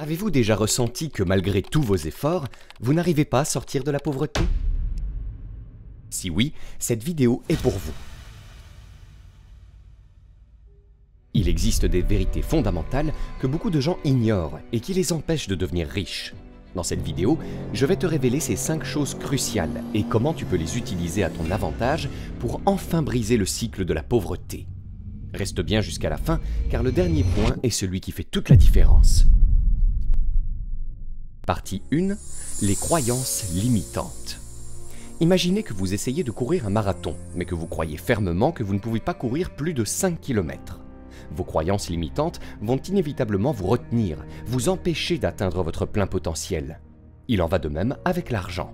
Avez-vous déjà ressenti que malgré tous vos efforts, vous n'arrivez pas à sortir de la pauvreté? Si oui, cette vidéo est pour vous. Il existe des vérités fondamentales que beaucoup de gens ignorent et qui les empêchent de devenir riches. Dans cette vidéo, je vais te révéler ces 5 choses cruciales et comment tu peux les utiliser à ton avantage pour enfin briser le cycle de la pauvreté. Reste bien jusqu'à la fin, car le dernier point est celui qui fait toute la différence. Partie 1. Les croyances limitantes. Imaginez que vous essayez de courir un marathon, mais que vous croyez fermement que vous ne pouvez pas courir plus de 5 km. Vos croyances limitantes vont inévitablement vous retenir, vous empêcher d'atteindre votre plein potentiel. Il en va de même avec l'argent.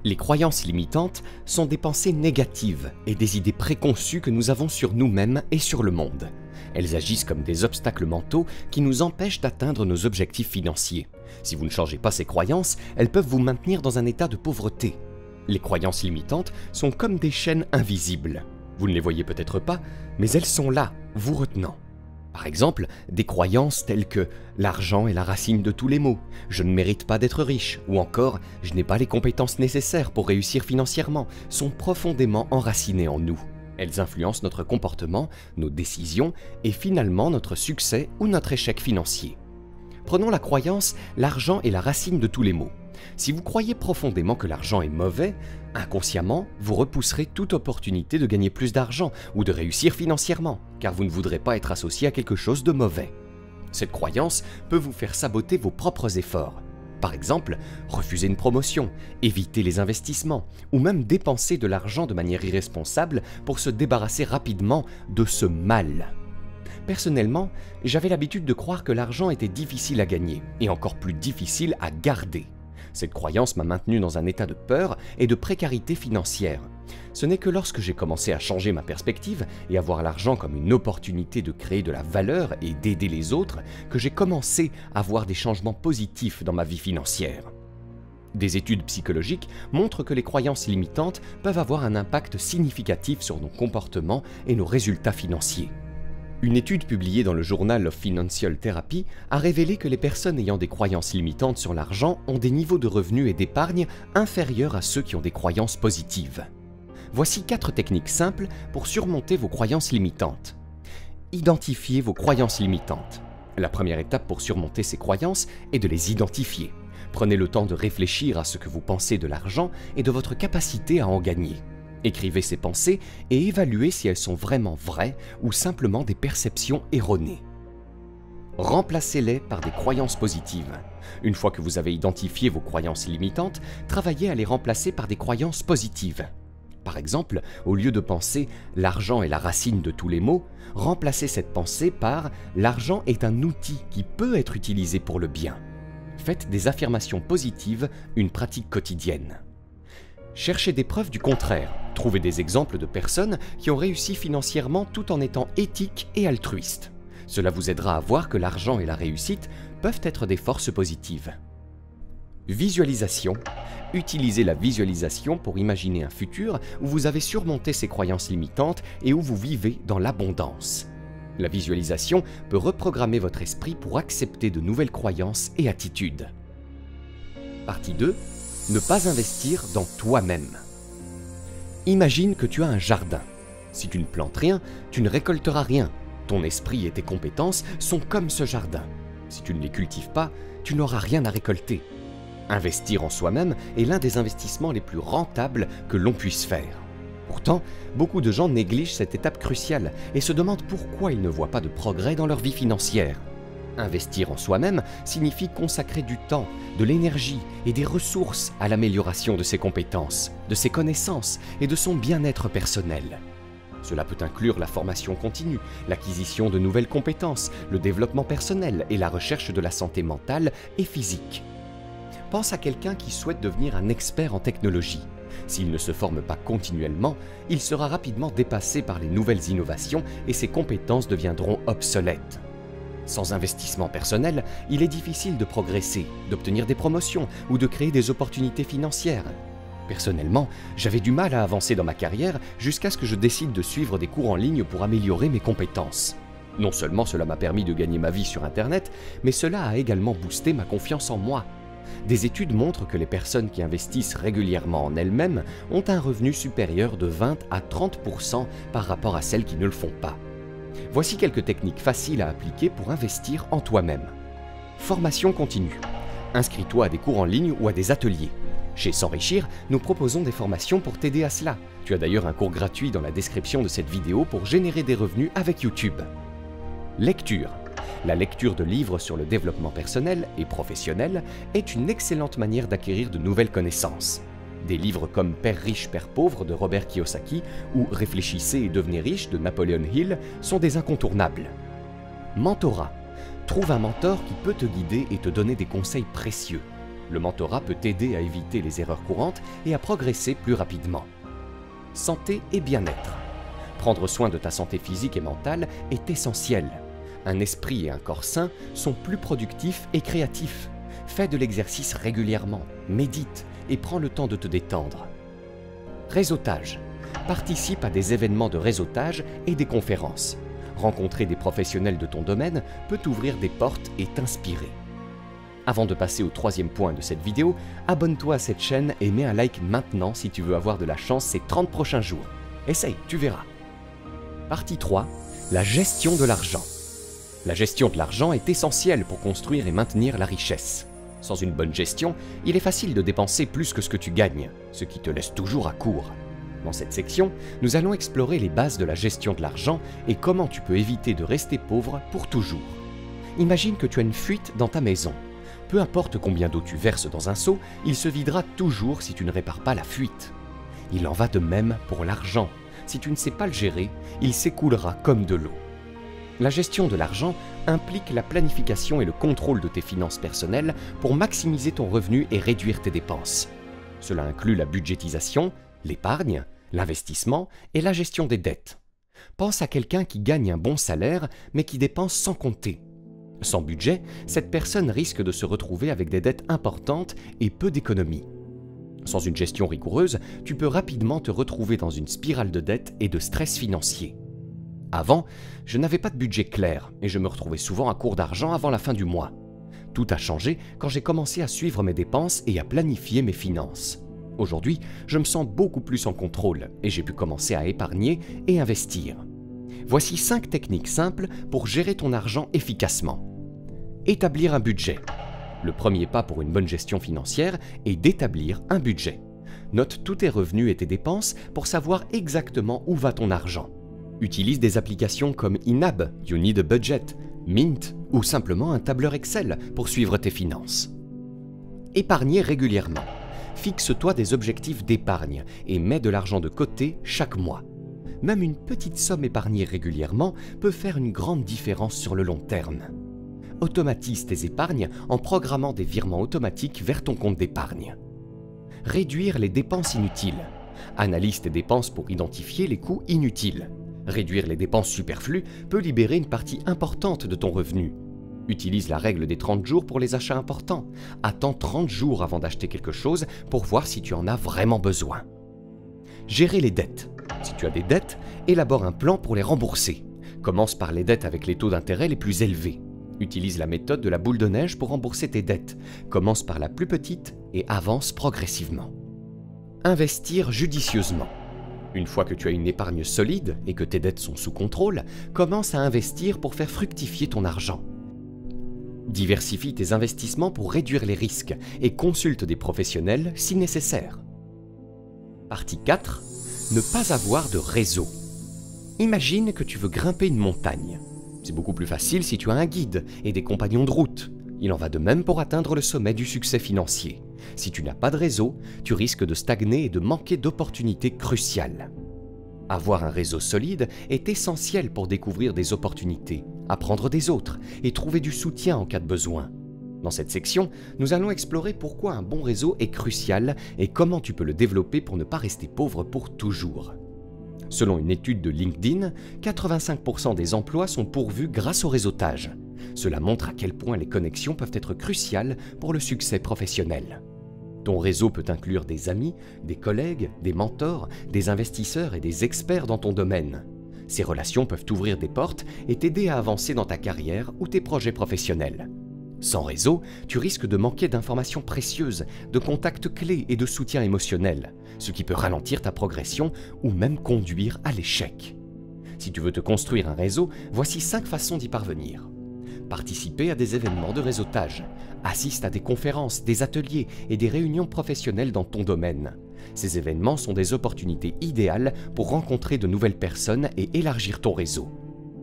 Les croyances limitantes sont des pensées négatives et des idées préconçues que nous avons sur nous-mêmes et sur le monde. Elles agissent comme des obstacles mentaux qui nous empêchent d'atteindre nos objectifs financiers. Si vous ne changez pas ces croyances, elles peuvent vous maintenir dans un état de pauvreté. Les croyances limitantes sont comme des chaînes invisibles. Vous ne les voyez peut-être pas, mais elles sont là, vous retenant. Par exemple, des croyances telles que « l'argent est la racine de tous les maux »,« je ne mérite pas d'être riche » ou encore « je n'ai pas les compétences nécessaires pour réussir financièrement » sont profondément enracinées en nous. Elles influencent notre comportement, nos décisions et finalement notre succès ou notre échec financier. Prenons la croyance « l'argent est la racine de tous les maux ». Si vous croyez profondément que l'argent est mauvais, inconsciemment, vous repousserez toute opportunité de gagner plus d'argent ou de réussir financièrement, car vous ne voudrez pas être associé à quelque chose de mauvais. Cette croyance peut vous faire saboter vos propres efforts. Par exemple, refuser une promotion, éviter les investissements, ou même dépenser de l'argent de manière irresponsable pour se débarrasser rapidement de ce mal. Personnellement, j'avais l'habitude de croire que l'argent était difficile à gagner, et encore plus difficile à garder. Cette croyance m'a maintenu dans un état de peur et de précarité financière. Ce n'est que lorsque j'ai commencé à changer ma perspective et à voir l'argent comme une opportunité de créer de la valeur et d'aider les autres que j'ai commencé à voir des changements positifs dans ma vie financière. Des études psychologiques montrent que les croyances limitantes peuvent avoir un impact significatif sur nos comportements et nos résultats financiers. Une étude publiée dans le Journal of Financial Therapy a révélé que les personnes ayant des croyances limitantes sur l'argent ont des niveaux de revenus et d'épargne inférieurs à ceux qui ont des croyances positives. Voici 4 techniques simples pour surmonter vos croyances limitantes. Identifiez vos croyances limitantes. La première étape pour surmonter ces croyances est de les identifier. Prenez le temps de réfléchir à ce que vous pensez de l'argent et de votre capacité à en gagner. Écrivez ces pensées et évaluez si elles sont vraiment vraies ou simplement des perceptions erronées. Remplacez-les par des croyances positives. Une fois que vous avez identifié vos croyances limitantes, travaillez à les remplacer par des croyances positives. Par exemple, au lieu de penser « l'argent est la racine de tous les maux », remplacez cette pensée par « l'argent est un outil qui peut être utilisé pour le bien ». Faites des affirmations positives une pratique quotidienne. Cherchez des preuves du contraire. Trouvez des exemples de personnes qui ont réussi financièrement tout en étant éthiques et altruistes. Cela vous aidera à voir que l'argent et la réussite peuvent être des forces positives. Visualisation. Utilisez la visualisation pour imaginer un futur où vous avez surmonté ces croyances limitantes et où vous vivez dans l'abondance. La visualisation peut reprogrammer votre esprit pour accepter de nouvelles croyances et attitudes. Partie 2. Ne pas investir dans toi-même. Imagine que tu as un jardin. Si tu ne plantes rien, tu ne récolteras rien. Ton esprit et tes compétences sont comme ce jardin. Si tu ne les cultives pas, tu n'auras rien à récolter. Investir en soi-même est l'un des investissements les plus rentables que l'on puisse faire. Pourtant, beaucoup de gens négligent cette étape cruciale et se demandent pourquoi ils ne voient pas de progrès dans leur vie financière. Investir en soi-même signifie consacrer du temps, de l'énergie et des ressources à l'amélioration de ses compétences, de ses connaissances et de son bien-être personnel. Cela peut inclure la formation continue, l'acquisition de nouvelles compétences, le développement personnel et la recherche de la santé mentale et physique. Pense à quelqu'un qui souhaite devenir un expert en technologie. S'il ne se forme pas continuellement, il sera rapidement dépassé par les nouvelles innovations et ses compétences deviendront obsolètes. Sans investissement personnel, il est difficile de progresser, d'obtenir des promotions ou de créer des opportunités financières. Personnellement, j'avais du mal à avancer dans ma carrière jusqu'à ce que je décide de suivre des cours en ligne pour améliorer mes compétences. Non seulement cela m'a permis de gagner ma vie sur Internet, mais cela a également boosté ma confiance en moi. Des études montrent que les personnes qui investissent régulièrement en elles-mêmes ont un revenu supérieur de 20 à 30% par rapport à celles qui ne le font pas. Voici quelques techniques faciles à appliquer pour investir en toi-même. Formation continue. Inscris-toi à des cours en ligne ou à des ateliers. Chez S'enrichir, nous proposons des formations pour t'aider à cela. Tu as d'ailleurs un cours gratuit dans la description de cette vidéo pour générer des revenus avec YouTube. Lecture. La lecture de livres sur le développement personnel et professionnel est une excellente manière d'acquérir de nouvelles connaissances. Des livres comme Père riche, Père pauvre de Robert Kiyosaki ou Réfléchissez et devenez riche de Napoleon Hill sont des incontournables. Mentorat. Trouve un mentor qui peut te guider et te donner des conseils précieux. Le mentorat peut t'aider à éviter les erreurs courantes et à progresser plus rapidement. Santé et bien-être. Prendre soin de ta santé physique et mentale est essentiel. Un esprit et un corps sains sont plus productifs et créatifs. Fais de l'exercice régulièrement, médite et prends le temps de te détendre. Réseautage. Participe à des événements de réseautage et des conférences. Rencontrer des professionnels de ton domaine peut t'ouvrir des portes et t'inspirer. Avant de passer au troisième point de cette vidéo, abonne-toi à cette chaîne et mets un like maintenant si tu veux avoir de la chance ces 30 prochains jours. Essaye, tu verras. Partie 3. La gestion de l'argent. La gestion de l'argent est essentielle pour construire et maintenir la richesse. Sans une bonne gestion, il est facile de dépenser plus que ce que tu gagnes, ce qui te laisse toujours à court. Dans cette section, nous allons explorer les bases de la gestion de l'argent et comment tu peux éviter de rester pauvre pour toujours. Imagine que tu as une fuite dans ta maison. Peu importe combien d'eau tu verses dans un seau, il se videra toujours si tu ne répares pas la fuite. Il en va de même pour l'argent. Si tu ne sais pas le gérer, il s'écoulera comme de l'eau. La gestion de l'argent implique la planification et le contrôle de tes finances personnelles pour maximiser ton revenu et réduire tes dépenses. Cela inclut la budgétisation, l'épargne, l'investissement et la gestion des dettes. Pense à quelqu'un qui gagne un bon salaire mais qui dépense sans compter. Sans budget, cette personne risque de se retrouver avec des dettes importantes et peu d'économies. Sans une gestion rigoureuse, tu peux rapidement te retrouver dans une spirale de dettes et de stress financier. Avant, je n'avais pas de budget clair et je me retrouvais souvent à court d'argent avant la fin du mois. Tout a changé quand j'ai commencé à suivre mes dépenses et à planifier mes finances. Aujourd'hui, je me sens beaucoup plus en contrôle et j'ai pu commencer à épargner et investir. Voici 5 techniques simples pour gérer ton argent efficacement. Établir un budget. Le premier pas pour une bonne gestion financière est d'établir un budget. Note tous tes revenus et tes dépenses pour savoir exactement où va ton argent. Utilise des applications comme Inab, You Need a Budget, Mint ou simplement un tableur Excel pour suivre tes finances. Épargner régulièrement. Fixe-toi des objectifs d'épargne et mets de l'argent de côté chaque mois. Même une petite somme épargnée régulièrement peut faire une grande différence sur le long terme. Automatise tes épargnes en programmant des virements automatiques vers ton compte d'épargne. Réduire les dépenses inutiles. Analyse tes dépenses pour identifier les coûts inutiles. Réduire les dépenses superflues peut libérer une partie importante de ton revenu. Utilise la règle des 30 jours pour les achats importants. Attends 30 jours avant d'acheter quelque chose pour voir si tu en as vraiment besoin. Gérer les dettes. Si tu as des dettes, élabore un plan pour les rembourser. Commence par les dettes avec les taux d'intérêt les plus élevés. Utilise la méthode de la boule de neige pour rembourser tes dettes. Commence par la plus petite et avance progressivement. Investir judicieusement. Une fois que tu as une épargne solide et que tes dettes sont sous contrôle, commence à investir pour faire fructifier ton argent. Diversifie tes investissements pour réduire les risques et consulte des professionnels si nécessaire. Partie 4. Ne pas avoir de réseau. Imagine que tu veux grimper une montagne. C'est beaucoup plus facile si tu as un guide et des compagnons de route. Il en va de même pour atteindre le sommet du succès financier. Si tu n'as pas de réseau, tu risques de stagner et de manquer d'opportunités cruciales. Avoir un réseau solide est essentiel pour découvrir des opportunités, apprendre des autres et trouver du soutien en cas de besoin. Dans cette section, nous allons explorer pourquoi un bon réseau est crucial et comment tu peux le développer pour ne pas rester pauvre pour toujours. Selon une étude de LinkedIn, 85% des emplois sont pourvus grâce au réseautage. Cela montre à quel point les connexions peuvent être cruciales pour le succès professionnel. Ton réseau peut inclure des amis, des collègues, des mentors, des investisseurs et des experts dans ton domaine. Ces relations peuvent t'ouvrir des portes et t'aider à avancer dans ta carrière ou tes projets professionnels. Sans réseau, tu risques de manquer d'informations précieuses, de contacts clés et de soutien émotionnel, ce qui peut ralentir ta progression ou même conduire à l'échec. Si tu veux te construire un réseau, voici 5 façons d'y parvenir. Participer à des événements de réseautage. Assiste à des conférences, des ateliers et des réunions professionnelles dans ton domaine. Ces événements sont des opportunités idéales pour rencontrer de nouvelles personnes et élargir ton réseau.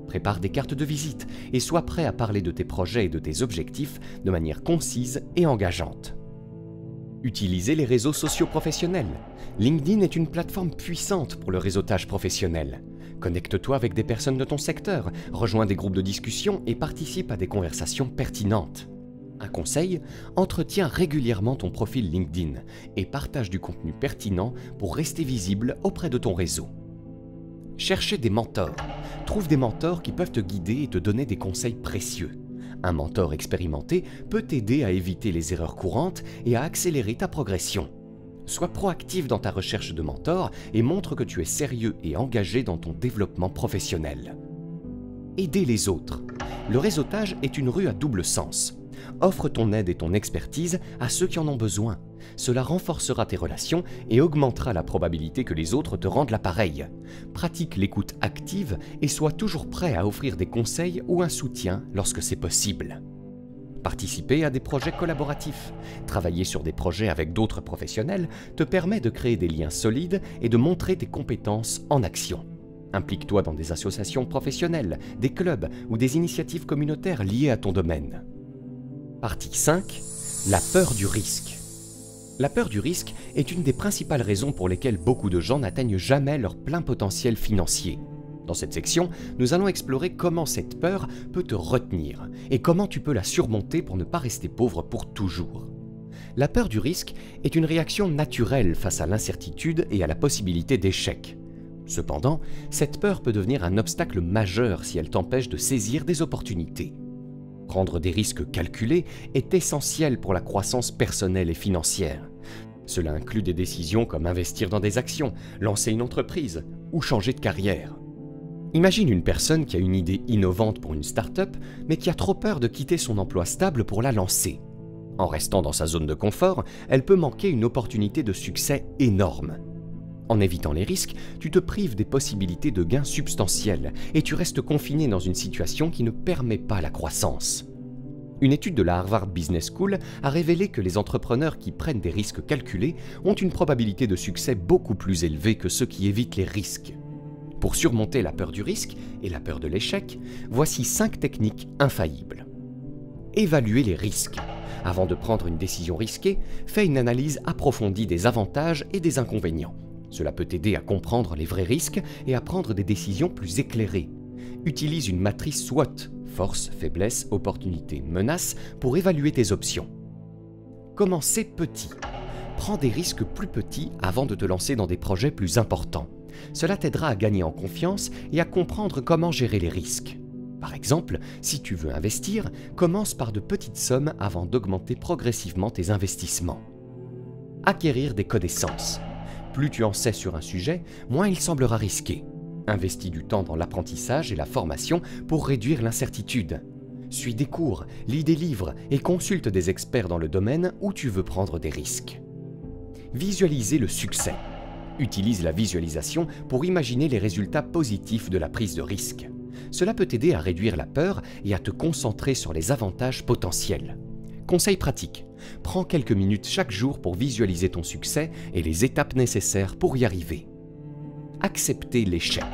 Prépare des cartes de visite et sois prêt à parler de tes projets et de tes objectifs de manière concise et engageante. Utilisez les réseaux sociaux professionnels. LinkedIn est une plateforme puissante pour le réseautage professionnel. Connecte-toi avec des personnes de ton secteur, rejoins des groupes de discussion et participe à des conversations pertinentes. Un conseil, entretiens régulièrement ton profil LinkedIn et partage du contenu pertinent pour rester visible auprès de ton réseau. Cherchez des mentors. Trouve des mentors qui peuvent te guider et te donner des conseils précieux. Un mentor expérimenté peut t'aider à éviter les erreurs courantes et à accélérer ta progression. Sois proactif dans ta recherche de mentors et montre que tu es sérieux et engagé dans ton développement professionnel. Aider les autres. Le réseautage est une rue à double sens. Offre ton aide et ton expertise à ceux qui en ont besoin. Cela renforcera tes relations et augmentera la probabilité que les autres te rendent l'appareil. Pratique l'écoute active et sois toujours prêt à offrir des conseils ou un soutien lorsque c'est possible. Participer à des projets collaboratifs. Travailler sur des projets avec d'autres professionnels te permet de créer des liens solides et de montrer tes compétences en action. Implique-toi dans des associations professionnelles, des clubs ou des initiatives communautaires liées à ton domaine. Partie 5. La peur du risque. La peur du risque est une des principales raisons pour lesquelles beaucoup de gens n'atteignent jamais leur plein potentiel financier. Dans cette section, nous allons explorer comment cette peur peut te retenir et comment tu peux la surmonter pour ne pas rester pauvre pour toujours. La peur du risque est une réaction naturelle face à l'incertitude et à la possibilité d'échec. Cependant, cette peur peut devenir un obstacle majeur si elle t'empêche de saisir des opportunités. Prendre des risques calculés est essentiel pour la croissance personnelle et financière. Cela inclut des décisions comme investir dans des actions, lancer une entreprise ou changer de carrière. Imagine une personne qui a une idée innovante pour une start-up, mais qui a trop peur de quitter son emploi stable pour la lancer. En restant dans sa zone de confort, elle peut manquer une opportunité de succès énorme. En évitant les risques, tu te prives des possibilités de gains substantiels et tu restes confiné dans une situation qui ne permet pas la croissance. Une étude de la Harvard Business School a révélé que les entrepreneurs qui prennent des risques calculés ont une probabilité de succès beaucoup plus élevée que ceux qui évitent les risques. Pour surmonter la peur du risque et la peur de l'échec, voici 5 techniques infaillibles. Évaluer les risques. Avant de prendre une décision risquée, fais une analyse approfondie des avantages et des inconvénients. Cela peut t'aider à comprendre les vrais risques et à prendre des décisions plus éclairées. Utilise une matrice SWOT, force, faiblesse, opportunité, menace, pour évaluer tes options. Commencez petit. Prends des risques plus petits avant de te lancer dans des projets plus importants. Cela t'aidera à gagner en confiance et à comprendre comment gérer les risques. Par exemple, si tu veux investir, commence par de petites sommes avant d'augmenter progressivement tes investissements. Acquérir des connaissances. Plus tu en sais sur un sujet, moins il semblera risqué. Investis du temps dans l'apprentissage et la formation pour réduire l'incertitude. Suis des cours, lis des livres et consulte des experts dans le domaine où tu veux prendre des risques. Visualiser le succès. Utilise la visualisation pour imaginer les résultats positifs de la prise de risque. Cela peut t'aider à réduire la peur et à te concentrer sur les avantages potentiels. Conseil pratique. Prends quelques minutes chaque jour pour visualiser ton succès et les étapes nécessaires pour y arriver. Accepter l'échec.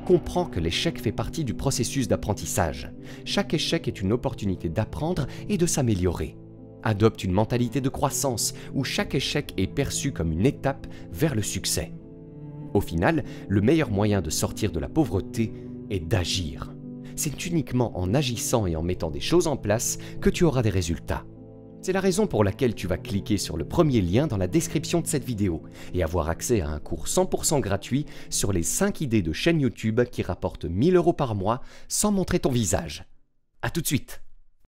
Comprends que l'échec fait partie du processus d'apprentissage. Chaque échec est une opportunité d'apprendre et de s'améliorer. Adopte une mentalité de croissance où chaque échec est perçu comme une étape vers le succès. Au final, le meilleur moyen de sortir de la pauvreté est d'agir. C'est uniquement en agissant et en mettant des choses en place que tu auras des résultats. C'est la raison pour laquelle tu vas cliquer sur le premier lien dans la description de cette vidéo et avoir accès à un cours 100% gratuit sur les 5 idées de chaîne YouTube qui rapportent 1 000 € par mois sans montrer ton visage. À tout de suite!